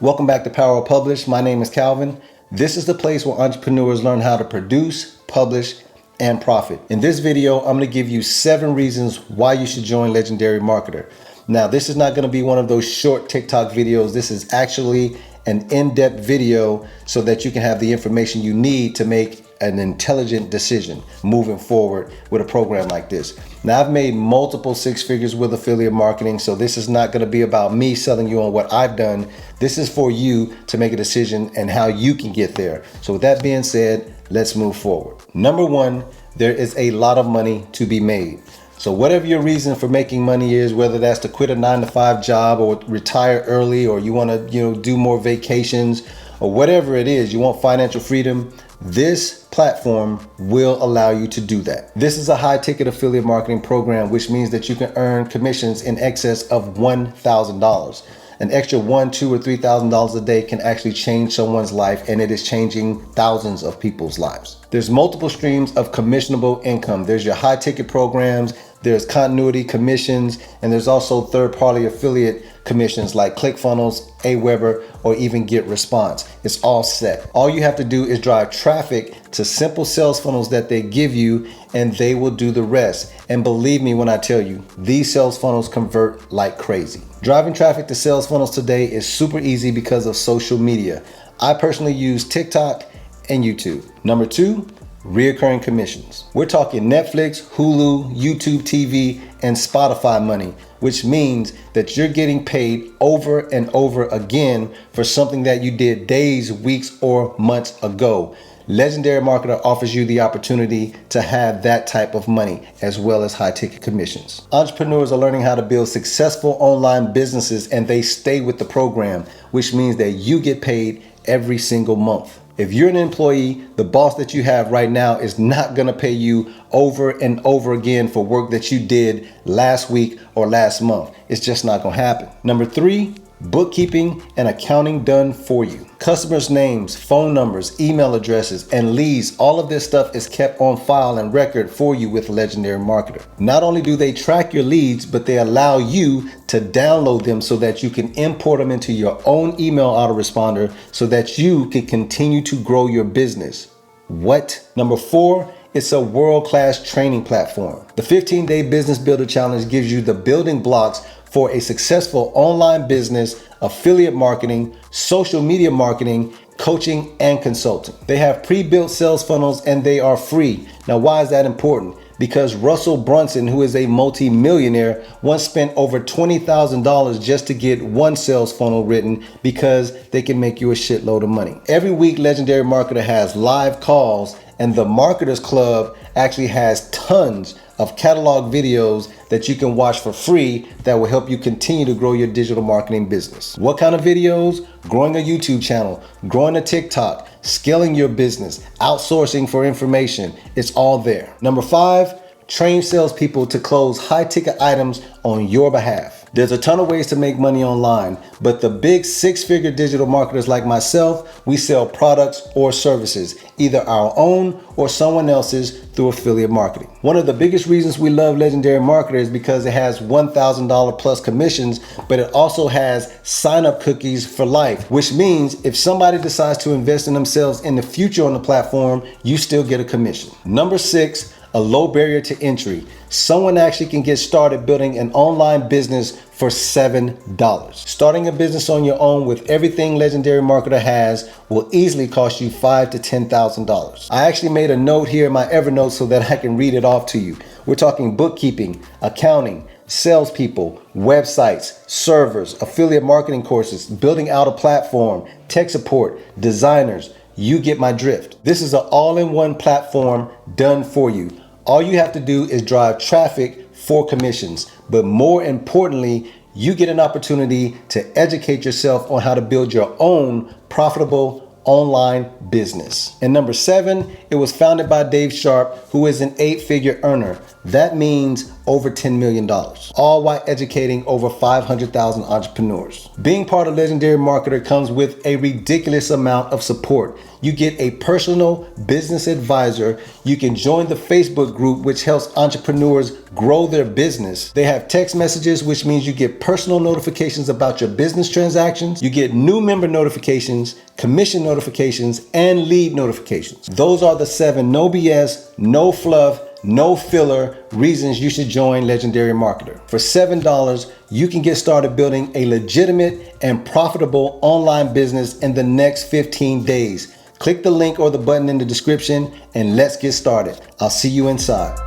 Welcome back to Power of Publish. My name is Calvin. This is the place where entrepreneurs learn how to produce, publish, and profit. In this video, I'm going to give you 7 reasons why you should join Legendary Marketer. Now, this is not going to be one of those short TikTok videos. This is actually an in-depth video so that you can have the information you need to make an intelligent decision moving forward with a program like this. Now, I've made multiple 6 figures with affiliate marketing, so this is not going to be about me selling you on what I've done. This is for you to make a decision and how you can get there. So with that being said, let's move forward. Number 1, there is a lot of money to be made. So whatever your reason for making money is, whether that's to quit a 9-to-5 job or retire early, or you want to, do more vacations, or whatever it is, you want financial freedom, this platform will allow you to do that. This is a high ticket affiliate marketing program, which means that you can earn commissions in excess of $1,000. An extra $1,000, $2,000, or $3,000 a day can actually change someone's life, and it is changing thousands of people's lives. There's multiple streams of commissionable income. There's your high ticket programs, there's continuity commissions, and there's also third-party affiliate commissions like ClickFunnels, Aweber, or even GetResponse. It's all set. All you have to do is drive traffic to simple sales funnels that they give you, and they will do the rest. And believe me when I tell you, these sales funnels convert like crazy. Driving traffic to sales funnels today is super easy because of social media. I personally use TikTok and YouTube. Number 2, reoccurring commissions. We're talking Netflix, Hulu, YouTube TV, and Spotify money, which means that you're getting paid over and over again for something that you did days, weeks, or months ago. Legendary Marketer offers you the opportunity to have that type of money, as well as high ticket commissions. Entrepreneurs are learning how to build successful online businesses, and they stay with the program, which means that you get paid every single month. If you're an employee, the boss that you have right now is not going to pay you over and over again for work that you did last week or last month. It's just not going to happen. Number 3, bookkeeping and accounting done for you. Customers' names, phone numbers, email addresses, and leads, all of this stuff is kept on file and record for you with Legendary Marketer. Not only do they track your leads, but they allow you to download them so that you can import them into your own email autoresponder so that you can continue to grow your business. What? Number 4, it's a world-class training platform. The 15-day Business Builder Challenge gives you the building blocks for a successful online business, affiliate marketing, social media marketing, coaching, and consulting. They have pre-built sales funnels and they are free. Now, why is that important? Because Russell Brunson, who is a multi-millionaire, once spent over $20,000 just to get one sales funnel written because they can make you a shitload of money. Every week, Legendary Marketer has live calls, and the Marketers Club actually has tons of catalog videos that you can watch for free that will help you continue to grow your digital marketing business. What kind of videos? Growing a YouTube channel, growing a TikTok, scaling your business, outsourcing for information. It's all there. Number 5, train salespeople to close high ticket items on your behalf. There's a ton of ways to make money online, but the big 6-figure digital marketers like myself, we sell products or services, either our own or someone else's, through affiliate marketing. One of the biggest reasons we love Legendary Marketer is because it has $1,000 plus commissions, but it also has sign-up cookies for life, which means if somebody decides to invest in themselves in the future on the platform, you still get a commission. Number 6, a low barrier to entry. Someone actually can get started building an online business for $7. Starting a business on your own with everything Legendary Marketer has will easily cost you $5,000 to $10,000. I actually made a note here in my Evernote so that I can read it off to you. We're talking bookkeeping, accounting, salespeople, websites, servers, affiliate marketing courses, building out a platform, tech support, designers. You get my drift. This is an all-in-one platform done for you. All you have to do is drive traffic for commissions. But more importantly, you get an opportunity to educate yourself on how to build your own profitable online business. And number 7, it was founded by Dave Sharpe, who is an 8-figure earner. That means over $10 million, all while educating over 500,000 entrepreneurs. Being part of Legendary Marketer comes with a ridiculous amount of support. You get a personal business advisor. You can join the Facebook group, which helps entrepreneurs grow their business. They have text messages, which means you get personal notifications about your business transactions. You get new member notifications, commission notifications, and lead notifications. Those are the 7 no BS, no fluff, no filler reasons you should join Legendary Marketer. For $7, you can get started building a legitimate and profitable online business in the next 15 days. Click the link or the button in the description and let's get started. I'll see you inside.